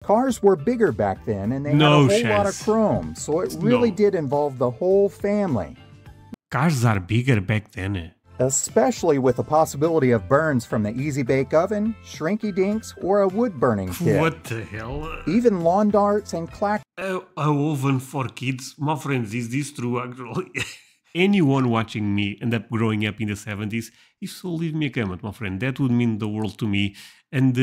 Cars were bigger back then and they had a whole lot of chrome, so it really did involve the whole family. Cars are bigger back then. Especially with the possibility of burns from the easy bake oven, shrinky dinks, or a wood burning kit. What the hell? Even lawn darts and clack. A oven for kids? My friends, is this true actually? Anyone watching me end up growing up in the 70s, if so, leave me a comment, my friend. That would mean the world to me. And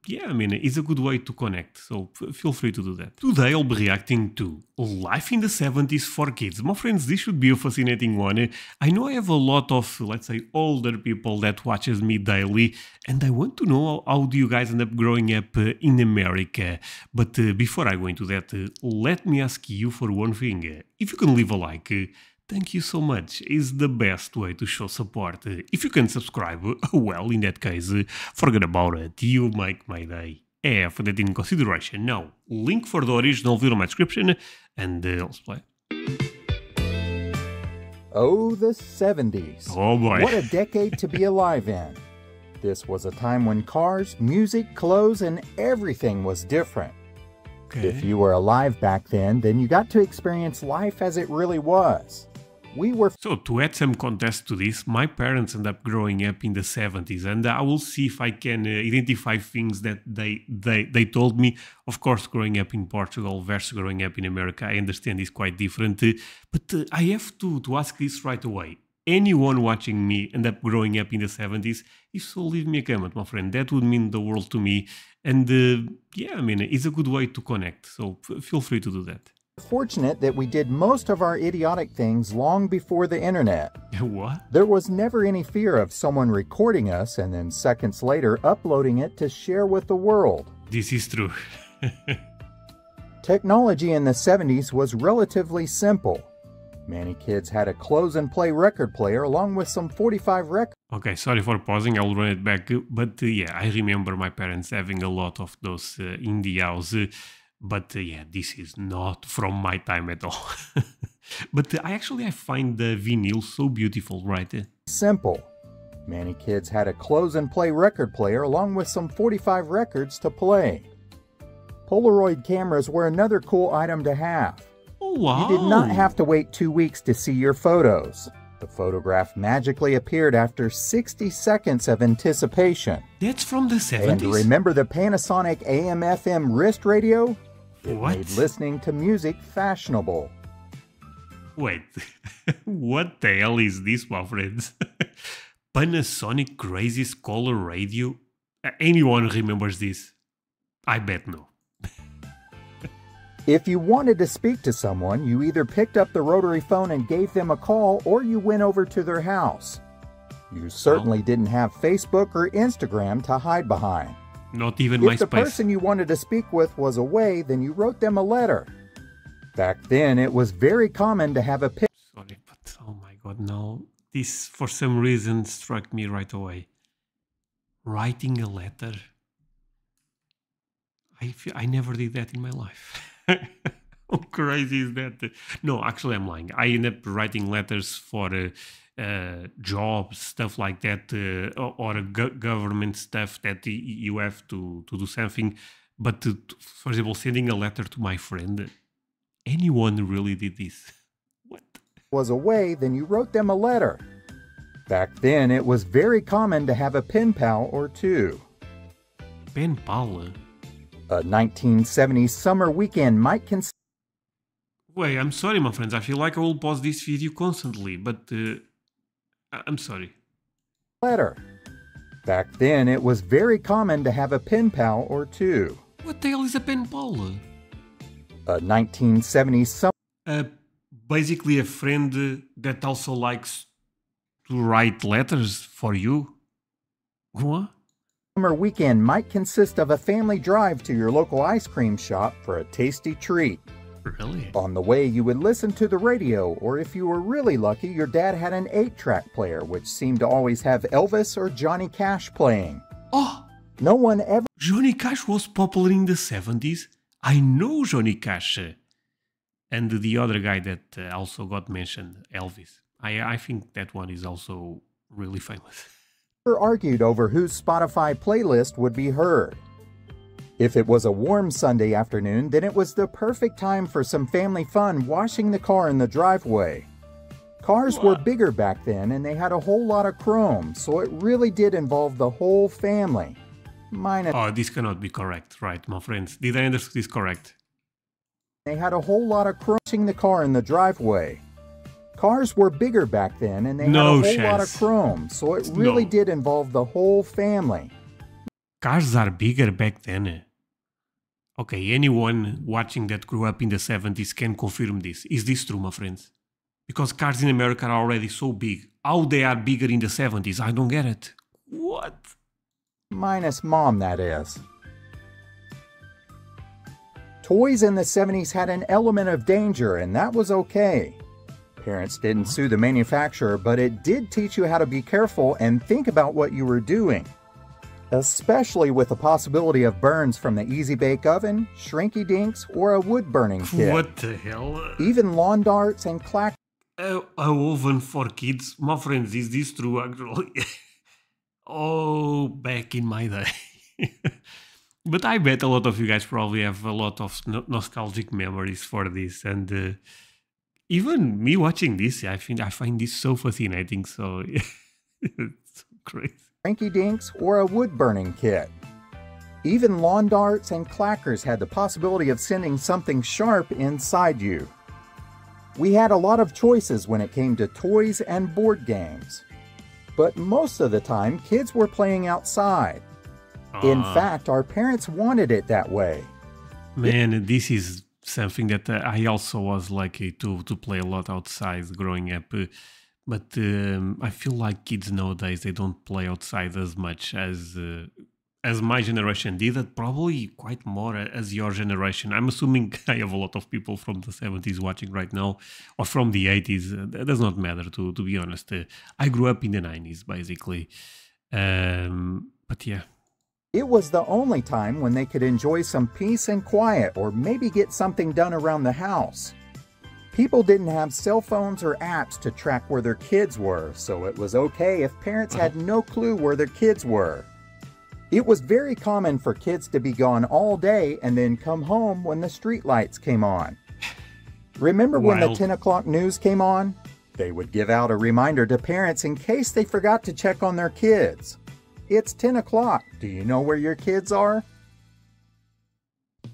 yeah, I mean, it's a good way to connect, so feel free to do that. Today I'll be reacting to Life in the 70s for Kids. My friends, this should be a fascinating one. I know I have a lot of, let's say, older people that watches me daily, and I want to know how do you guys end up growing up in America. But before I go into that, let me ask you for one thing. If you can leave a like, thank you so much. It's the best way to show support. If you can subscribe, well, in that case, forget about it. You make my day. Have that in consideration. Now, link for the original video in my description, and let's play. Oh, the 70s. Oh boy. What a decade to be alive in. This was a time when cars, music, clothes, and everything was different. Okay. If you were alive back then you got to experience life as it really was. So to add some context to this, my parents ended up growing up in the 70s, and I will see if I can identify things that they told me. Of course, growing up in Portugal versus growing up in America, I understand is quite different, but I have to ask this right away. Anyone watching me end up growing up in the 70s, if so, leave me a comment, my friend. That would mean the world to me. And yeah, I mean, it's a good way to connect, so feel free to do that. Fortunate that we did most of our idiotic things long before the internet. What? There was never any fear of someone recording us and then seconds later uploading it to share with the world. This is true. Technology in the 70s was relatively simple. Many kids had a close-and-play record player along with some 45 records. Okay, sorry for pausing, I'll run it back. But yeah, I remember my parents having a lot of those in the house. But yeah, this is not from my time at all. But I find the vinyl so beautiful, right? Simple. Many kids had a close-and-play record player along with some 45 records to play. Polaroid cameras were another cool item to have. Oh, wow. You did not have to wait 2 weeks to see your photos. The photograph magically appeared after 60 seconds of anticipation. That's from the 70s? And remember the Panasonic AM/FM wrist radio? It What? made listening to music fashionable. Wait, what the hell is this, my friends? Panasonic Crazy's color radio? Anyone remembers this? I bet no. If you wanted to speak to someone, you either picked up the rotary phone and gave them a call, or you went over to their house. You certainly didn't have Facebook or Instagram to hide behind. Not even MySpace. MySpace. If the person you wanted to speak with was away, then you wrote them a letter. Back then, it was very common to have a picture. Sorry, but oh my god, no. This, for some reason, struck me right away. Writing a letter. I never did that in my life. How crazy is that? No, actually, I'm lying. I ended up writing letters for jobs, stuff like that, or government stuff that you have to do something. But for example, sending a letter to my friend, anyone really did this? What? Was away, then you wrote them a letter. Back then, it was very common to have a pen pal or two. Pen pal? A 1970s summer weekend might consist. Wait, I'm sorry, my friends. I feel like I will pause this video constantly, but I'm sorry. Letter. Back then, it was very common to have a pen pal or two. What the hell is a pen pal? A 1970s summer. Basically a friend that also likes to write letters for you. What? Summer weekend might consist of a family drive to your local ice cream shop for a tasty treat. Really? On the way, you would listen to the radio, or if you were really lucky, your dad had an 8-track player, which seemed to always have Elvis or Johnny Cash playing. Oh! No one ever... Johnny Cash was popular in the 70s? I know Johnny Cash. And the other guy that also got mentioned, Elvis. I think that one is also really famous. Argued over whose Spotify playlist would be heard. If it was a warm Sunday afternoon, then it was the perfect time for some family fun washing the car in the driveway. Cars were bigger back then and they had a whole lot of chrome, so it really did involve the whole family. Oh, this cannot be correct, right, my friends? Did I understand this correct? They had a whole lot of crushing the car in the driveway. Cars were bigger back then and they had a whole lot of chrome, so it really did involve the whole family. Cars are bigger back then. Okay, anyone watching that grew up in the 70s can confirm this. Is this true, my friends? Because cars in America are already so big. How they are bigger in the 70s? I don't get it. What? Minus mom, that is. Toys in the 70s had an element of danger, and that was okay. Parents didn't sue the manufacturer, but it did teach you how to be careful and think about what you were doing. Especially with the possibility of burns from the Easy Bake Oven, Shrinky Dinks, or a wood-burning kit. What the hell? Even lawn darts and clack. A oven for kids? My friends, is this true actually? Oh, back in my day. But I bet a lot of you guys probably have a lot of nostalgic memories for this, and even me watching this, I find this so fascinating. So it's so crazy. Shrinky Dinks or a wood-burning kit. Even lawn darts and clackers had the possibility of sending something sharp inside you. We had a lot of choices when it came to toys and board games. But most of the time, kids were playing outside. In fact, our parents wanted it that way. Man, this is something that I also was lucky to play a lot outside growing up. But I feel like kids nowadays, they don't play outside as much as my generation did. It probably quite more as your generation. I'm assuming I have a lot of people from the 70s watching right now, or from the 80s. That does not matter, to be honest. I grew up in the 90s, basically. But yeah. It was the only time when they could enjoy some peace and quiet, or maybe get something done around the house. People didn't have cell phones or apps to track where their kids were, so it was okay if parents had no clue where their kids were. It was very common for kids to be gone all day and then come home when the street lights came on. Remember when the 10 o'clock news came on? They would give out a reminder to parents in case they forgot to check on their kids. It's 10 o'clock. Do you know where your kids are?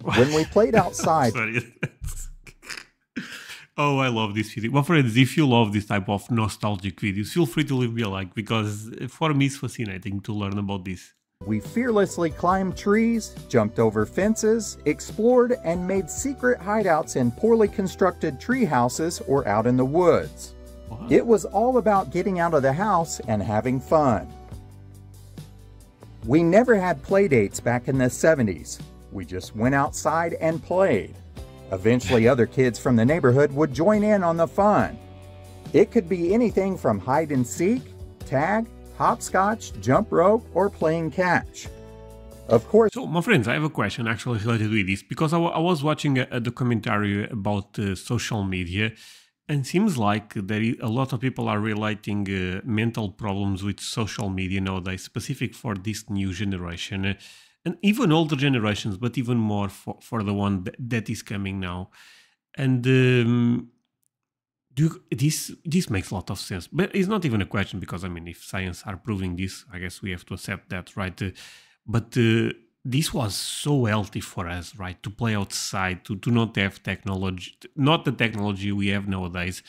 When we played outside... Oh, I love this video. Well, friends, if you love this type of nostalgic videos, feel free to leave me a like, because for me it's fascinating to learn about this. We fearlessly climbed trees, jumped over fences, explored, and made secret hideouts in poorly constructed tree houses or out in the woods. What? It was all about getting out of the house and having fun. We never had play dates back in the 70s. We just went outside and played. Eventually, other kids from the neighborhood would join in on the fun. It could be anything from hide and seek, tag, hopscotch, jump rope, or playing catch. Of course. So, my friends, I have a question actually related with this, because I was watching a documentary about social media, and seems like a lot of people are relating mental problems with social media nowadays, specific for this new generation, and even older generations, but even more for the one that is coming now. And this makes a lot of sense, but it's not even a question, because I mean, if science are proving this, I guess we have to accept that, right? But this was so healthy for us, right? To play outside, to not have technology, not the technology we have nowadays.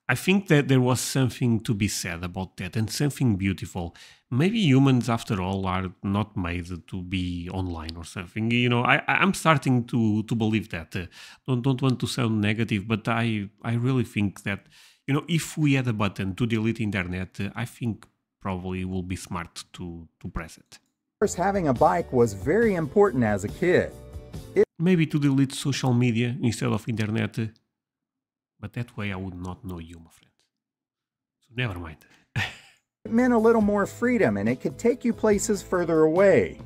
I think that there was something to be said about that, and something beautiful. Maybe humans, after all, are not made to be online or something. You know, I'm starting to believe that. Don't want to sound negative, but I really think that, you know, if we had a button to delete internet, I think probably it will be smart to press it. Of course, having a bike was very important as a kid. Maybe to delete social media instead of internet. But that way I would not know you, my friend. So never mind. It meant a little more freedom, and it could take you places further away.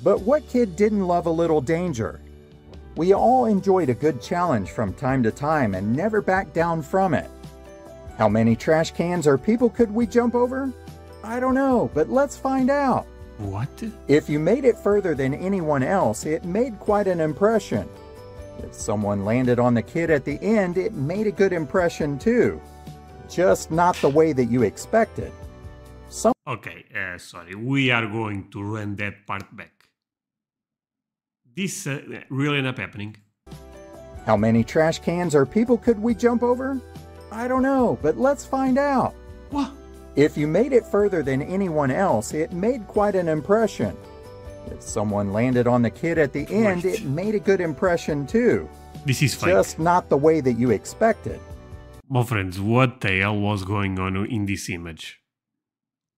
But what kid didn't love a little danger? We all enjoyed a good challenge from time to time and never backed down from it. How many trash cans or people could we jump over? I don't know, but let's find out. What? If you made it further than anyone else, it made quite an impression. If someone landed on the kid at the end, it made a good impression too. Just not the way that you expected. Okay, sorry, we are going to run that part back. This really ended up happening. How many trash cans or people could we jump over? I don't know, but let's find out. What? If you made it further than anyone else, it made quite an impression. If someone landed on the kid at the end, it made a good impression too. This is fake. Just not the way that you expected. My friends, what the hell was going on in this image?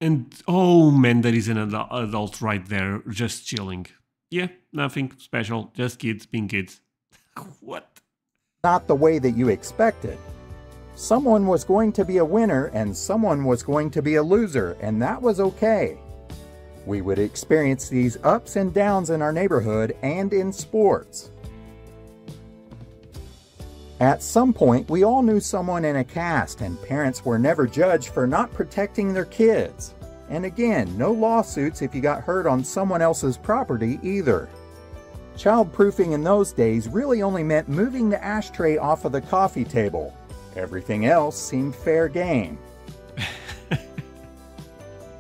And oh man, there is an adult right there just chilling. Yeah, nothing special, just kids being kids. What? Not the way that you expected. Someone was going to be a winner and someone was going to be a loser, and that was okay. We would experience these ups and downs in our neighborhood and in sports. At some point, we all knew someone in a cast, and parents were never judged for not protecting their kids. And again, no lawsuits if you got hurt on someone else's property either. Childproofing in those days really only meant moving the ashtray off of the coffee table. Everything else seemed fair game.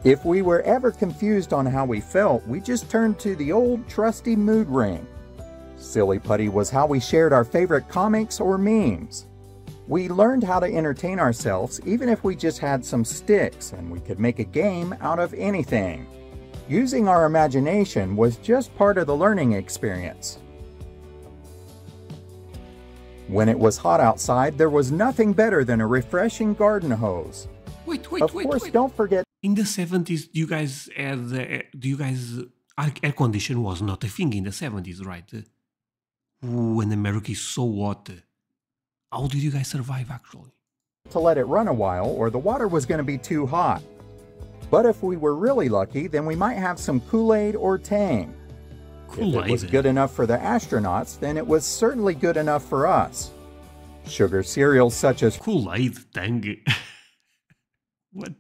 If we were ever confused on how we felt, we just turned to the old trusty mood ring. Silly Putty was how we shared our favorite comics or memes. We learned how to entertain ourselves even if we just had some sticks, and we could make a game out of anything. Using our imagination was just part of the learning experience. When it was hot outside, there was nothing better than a refreshing garden hose. Wait. Of course, don't forget. In the 70s, air condition was not a thing in the 70s, right? When America is so hot, how did you guys survive actually? To let it run a while, or the water was going to be too hot. But if we were really lucky, then we might have some Kool-Aid or Tang. If it was good enough for the astronauts, then it was certainly good enough for us. Sugar cereals such as Kool-Aid, Tang. What?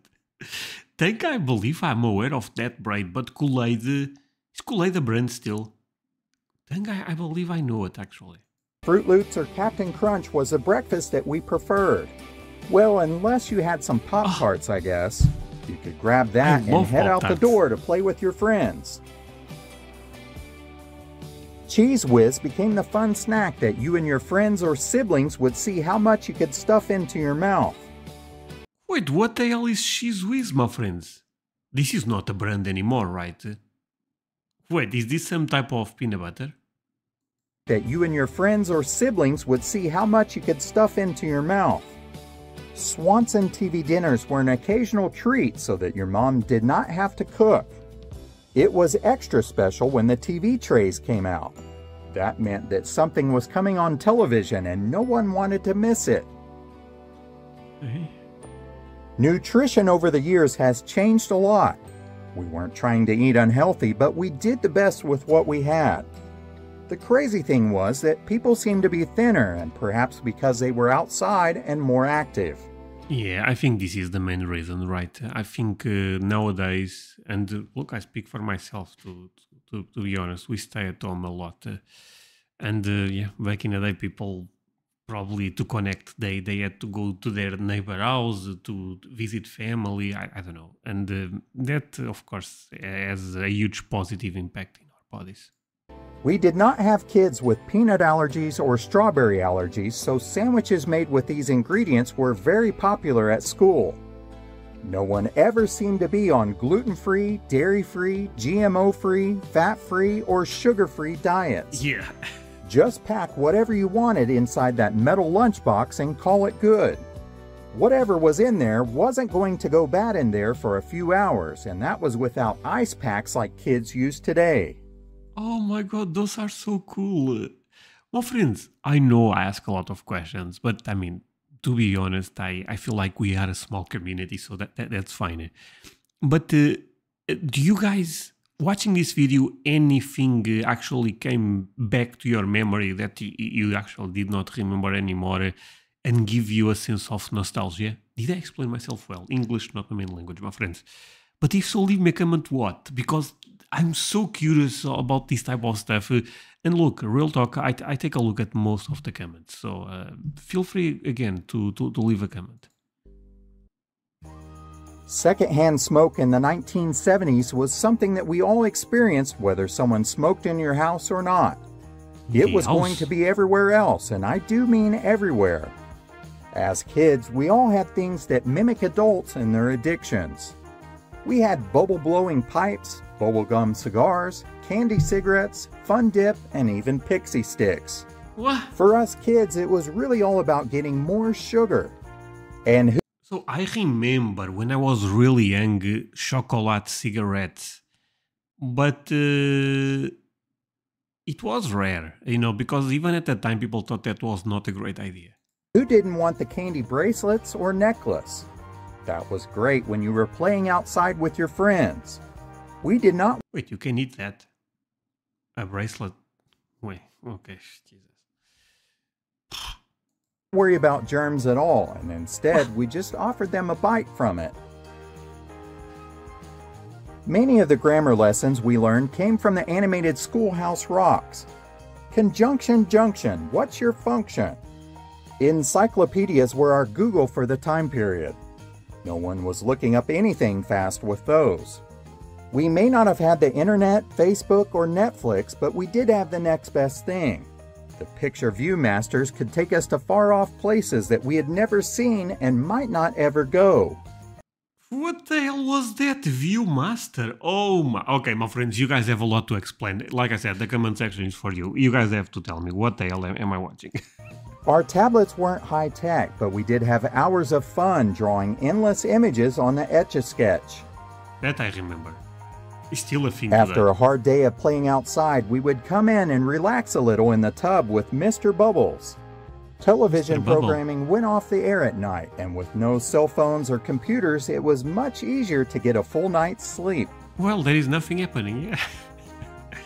Tang, I believe I'm aware of that brand, but Kool-Aid, is Kool-Aid a brand still? Tang, I believe I know it actually. Fruit Loops or Captain Crunch was a breakfast that we preferred. Well, unless you had some Pop-Tarts, I guess. You could grab that and head out the door to play with your friends. Cheese Whiz became the fun snack that you and your friends or siblings would see how much you could stuff into your mouth. Wait, what the hell is Cheese Whiz, my friends? This is not a brand anymore, right? Wait, is this some type of peanut butter? That you and your friends or siblings would see how much you could stuff into your mouth. Swanson TV dinners were an occasional treat so that your mom did not have to cook. It was extra special when the TV trays came out. That meant that something was coming on television and no one wanted to miss it. Nutrition over the years has changed a lot. We weren't trying to eat unhealthy, but we did the best with what we had. The crazy thing was that people seemed to be thinner, and perhaps because they were outside and more active. Yeah, I think this is the main reason, right? I think nowadays, and look, I speak for myself to be honest, we stay at home a lot. Yeah, back in the day, people probably to connect, they had to go to their neighbor house to visit family, I don't know. And that, of course, has a huge positive impact in our bodies. We did not have kids with peanut allergies or strawberry allergies, so sandwiches made with these ingredients were very popular at school. No one ever seemed to be on gluten-free, dairy-free, GMO-free, fat-free, or sugar-free diets. Yeah. Just pack whatever you wanted inside that metal lunchbox and call it good. Whatever was in there wasn't going to go bad in there for a few hours, and that was without ice packs like kids use today. Oh my god, those are so cool. Well, friends, I know I ask a lot of questions, but I mean, to be honest, I feel like we are a small community, so that's fine. But do you guys, watching this video, anything actually came back to your memory that you actually did not remember anymore and give you a sense of nostalgia? Did I explain myself well? English, not my main language, my friends. But if so, leave me a comment what? Because I'm so curious about this type of stuff. And look, real talk, I take a look at most of the comments. So feel free again to leave a comment. Secondhand smoke in the 1970s was something that we all experienced, whether someone smoked in your house or not. It was going to be everywhere else, and I do mean everywhere. As kids, we all had things that mimic adults and their addictions. We had bubble-blowing pipes, bubblegum cigars, candy cigarettes, Fun Dip, and even pixie sticks. What? For us kids, it was really all about getting more sugar. And so I remember when I was really young, chocolate cigarettes, but it was rare, because even at that time people thought that was not a great idea. who didn't want the candy bracelets or necklace? That was great when you were playing outside with your friends. We did not Wait, you can eat that? A bracelet? Wait, okay, Jesus. worry about germs at all, and instead we just offered them a bite from it. Many of the grammar lessons we learned came from the animated Schoolhouse Rocks. Conjunction junction, what's your function? Encyclopedias were our Google for the time period. No one was looking up anything fast with those. We may not have had the internet, Facebook, or Netflix, but we did have the next best thing. The picture view masters could take us to far-off places that we had never seen and might not ever go. What the hell was that Viewmaster? Oh my... Okay, my friends, you guys have a lot to explain. Like I said, the comment section is for you. You guys have to tell me, what the hell am I watching? Our tablets weren't high-tech, but we did have hours of fun drawing endless images on the Etch-a-Sketch. That I remember. It's still a thing After today. a hard day of playing outside, we would come in and relax a little in the tub with Mr. Bubbles. Television Mr. Bubble. programming went off the air at night, and with no cell phones or computers, it was much easier to get a full night's sleep. Well, there is nothing happening, yeah.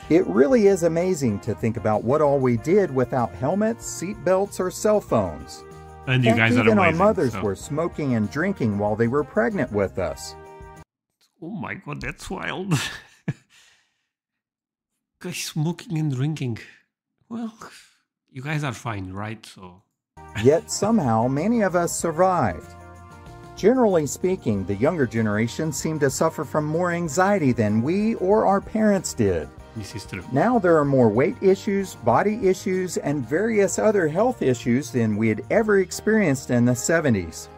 It really is amazing to think about what all we did without helmets, seat belts, or cell phones. And you Heck, guys are even amazing. our mothers so- were smoking and drinking while they were pregnant with us. Oh my god, that's wild. Guys smoking and drinking. Well, you guys are fine, right? So Yet somehow many of us survived. Generally speaking, the younger generation seemed to suffer from more anxiety than we or our parents did. this is true. Now there are more weight issues, body issues, and various other health issues than we had ever experienced in the 70s.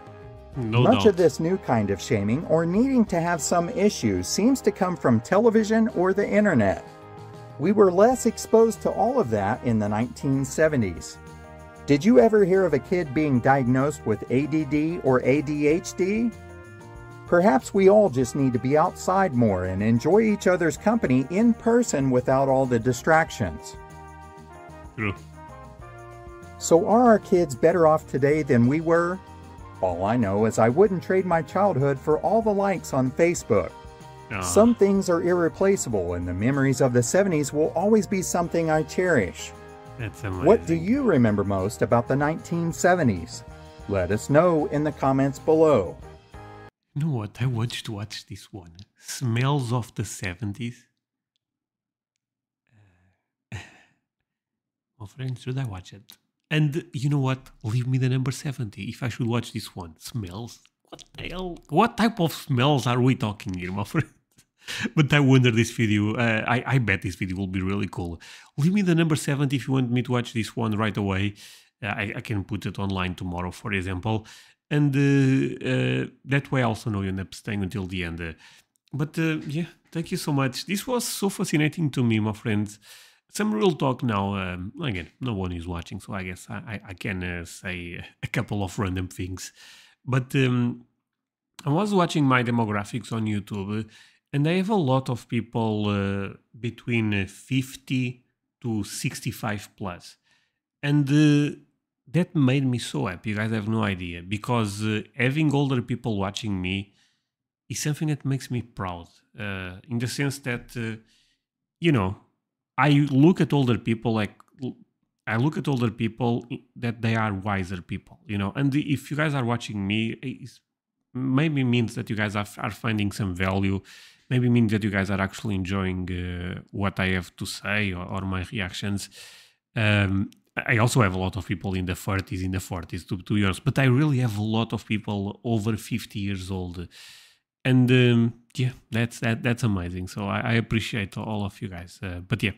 No Much doubt. of this new kind of shaming or needing to have some issues seems to come from television or the internet. We were less exposed to all of that in the 1970s. Did you ever hear of a kid being diagnosed with ADD or ADHD? Perhaps we all just need to be outside more and enjoy each other's company in person without all the distractions. True. So are our kids better off today than we were? All I know is I wouldn't trade my childhood for all the likes on Facebook. Some things are irreplaceable, and the memories of the 70s will always be something I cherish. That's amazing. What do you remember most about the 1970s? Let us know in the comments below. You know what? I watched this one. Smells of the 70s. My friend, should I watch it? And you know what? Leave me the number 70 if I should watch this one. Smells? What the hell? What type of smells are we talking here, my friend? But I wonder this video, I bet this video will be really cool. Leave me the number 70 if you want me to watch this one right away. I can put it online tomorrow, for example. And that way I also know you end up staying until the end. But yeah, thank you so much. This was so fascinating to me, my friends. Some real talk now. Again, no one is watching, so I guess I can say a couple of random things. But I was watching my demographics on YouTube, and I have a lot of people between 50 to 65 plus. And that made me so happy. You guys have no idea, because having older people watching me is something that makes me proud. In the sense that, you know, I look at older people that they are wiser people, you know. And if you guys are watching me, it maybe means that you guys are finding some value maybe means that you guys are actually enjoying what I have to say or my reactions. I also have a lot of people in the 30s, in the 40s, to be honest, but I really have a lot of people over 50 years old. And yeah, that's amazing. So I appreciate all of you guys. But yeah,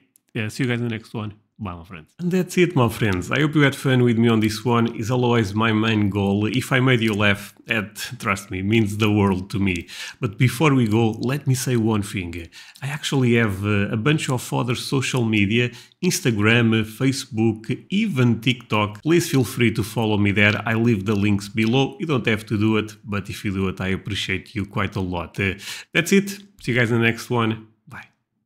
see you guys in the next one. Bye, my friends. And that's it, my friends. I hope you had fun with me on this one. It's always my main goal. If I made you laugh, that, trust me, means the world to me. But before we go, let me say one thing. I actually have a bunch of other social media, Instagram, Facebook, even TikTok. Please feel free to follow me there. I leave the links below. You don't have to do it, but if you do it, I appreciate you quite a lot. That's it. See you guys in the next one.